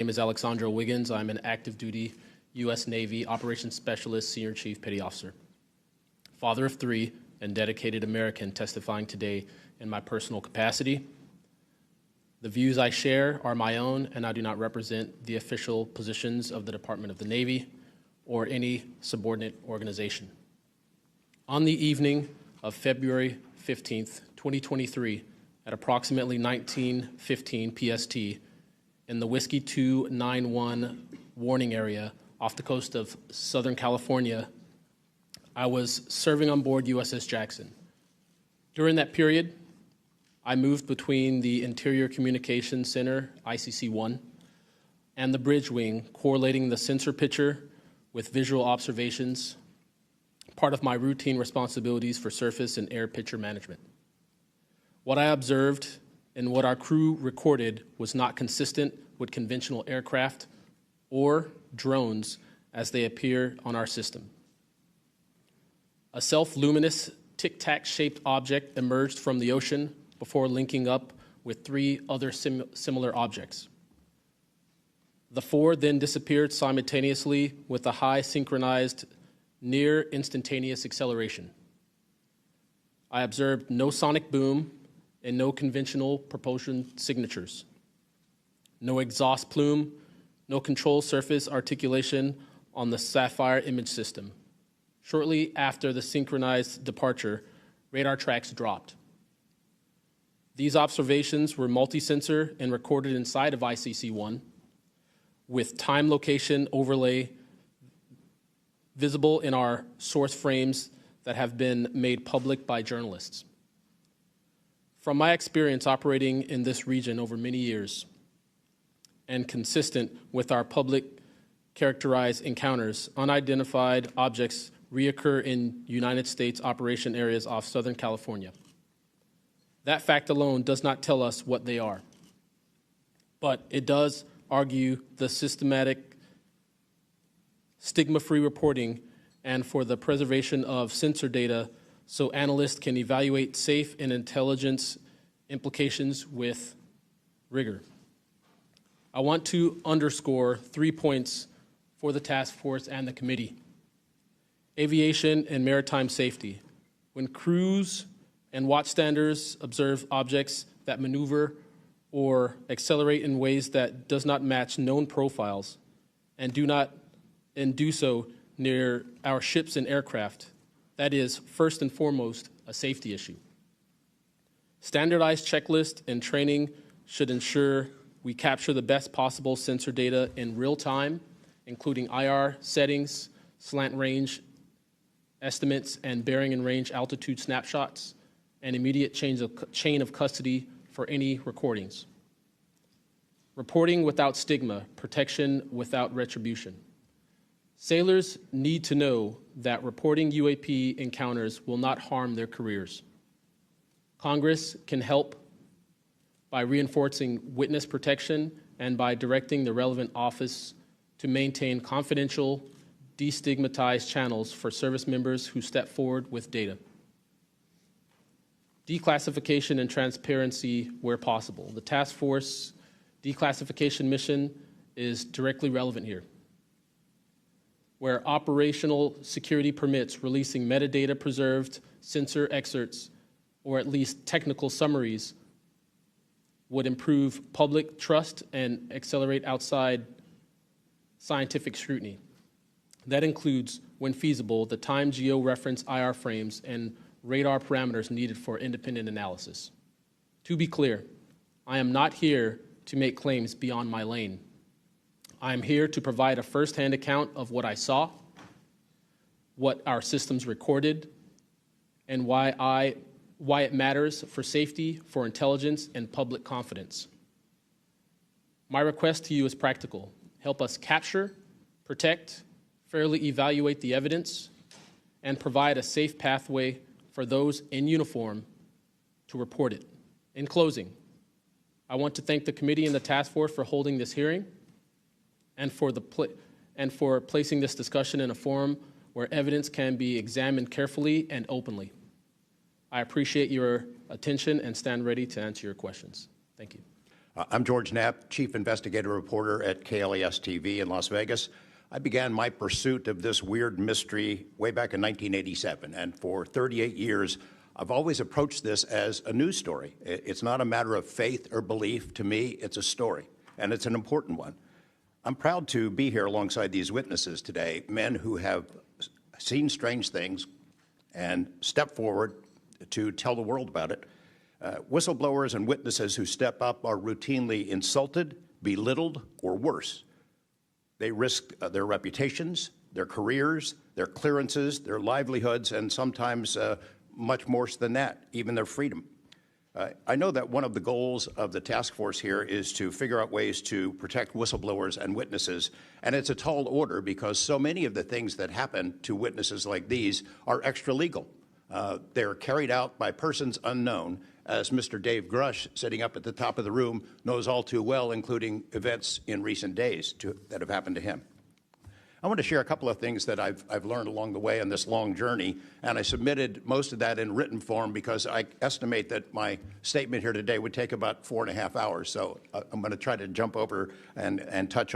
My name is Alexandra Wiggins. I'm an active duty U.S. Navy Operations Specialist, Senior Chief Petty Officer, father of 3, and dedicated American testifying today in my personal capacity. The views I share are my own, and I do not represent the official positions of the Department of the Navy or any subordinate organization. On the evening of February 15th, 2023, at approximately 19:15 PST, in the Whiskey 291 warning area off the coast of Southern California, I was serving on board USS Jackson. During that period, I moved between the Interior Communications Center, ICC-1, and the bridge wing, correlating the sensor picture with visual observations, part of my routine responsibilities for surface and air picture management. What I observed and what our crew recorded was not consistent with conventional aircraft or drones as they appear on our system. A self-luminous tic-tac shaped object emerged from the ocean before linking up with 3 other similar objects. The 4 then disappeared simultaneously with a high synchronized near instantaneous acceleration. I observed no sonic boom and no conventional propulsion signatures, no exhaust plume, no control surface articulation on the Sapphire image system. Shortly after the synchronized departure, radar tracks dropped. These observations were multi-sensor and recorded inside of ICC-1 with time location overlay visible in our source frames that have been made public by journalists. From my experience operating in this region over many years and consistent with our public characterized encounters, unidentified objects reoccur in United States operation areas off Southern California. That fact alone does not tell us what they are, but it does argue the systematic stigma-free reporting and for the preservation of sensor data so analysts can evaluate safe and intelligence implications with rigor. I want to underscore 3 points for the task force and the committee. Aviation and maritime safety. When crews and watchstanders observe objects that maneuver or accelerate in ways that does not match known profiles and do so near our ships and aircraft, that is, first and foremost, a safety issue. Standardized checklists and training should ensure we capture the best possible sensor data in real time, including IR settings, slant range estimates, and bearing and range altitude snapshots, and immediate chain of custody for any recordings. Reporting without stigma, protection without retribution. Sailors need to know that reporting UAP encounters will not harm their careers. Congress can help by reinforcing witness protection and by directing the relevant office to maintain confidential, destigmatized channels for service members who step forward with data. Declassification and transparency where possible. The task force declassification mission is directly relevant here, where operational security permits releasing metadata preserved sensor excerpts or at least technical summaries would improve public trust and accelerate outside scientific scrutiny. That includes, when feasible, the time geo-reference IR frames and radar parameters needed for independent analysis. To be clear, I am not here to make claims beyond my lane. I am here to provide a first-hand account of what I saw, what our systems recorded, and why it matters for safety, for intelligence, and public confidence. My request to you is practical. Help us capture, protect, fairly evaluate the evidence, and provide a safe pathway for those in uniform to report it. In closing, I want to thank the committee and the task force for holding this hearing and for placing this discussion in a forum where evidence can be examined carefully and openly. I appreciate your attention and stand ready to answer your questions. Thank you. I'm George Knapp, Chief Investigative Reporter at KLES TV in Las Vegas. I began my pursuit of this weird mystery way back in 1987, and for 38 years, I've always approached this as a news story. It's not a matter of faith or belief. To me, it's a story, and it's an important one. I'm proud to be here alongside these witnesses today, men who have seen strange things and stepped forward to tell the world about it. Whistleblowers and witnesses who step up are routinely insulted, belittled, or worse. They risk their reputations, their careers, their clearances, their livelihoods, and sometimes much more than that, even their freedom. I know that one of the goals of the task force here is to figure out ways to protect whistleblowers and witnesses, and it's a tall order because so many of the things that happen to witnesses like these are extra-legal. They're carried out by persons unknown, as Mr. Dave Grush, sitting up at the top of the room, knows all too well, including events in recent days that have happened to him. I want to share a couple of things that I've learned along the way on this long journey, and I submitted most of that in written form because I estimate that my statement here today would take about 4.5 hours. So I'm going to try to jump over and touch on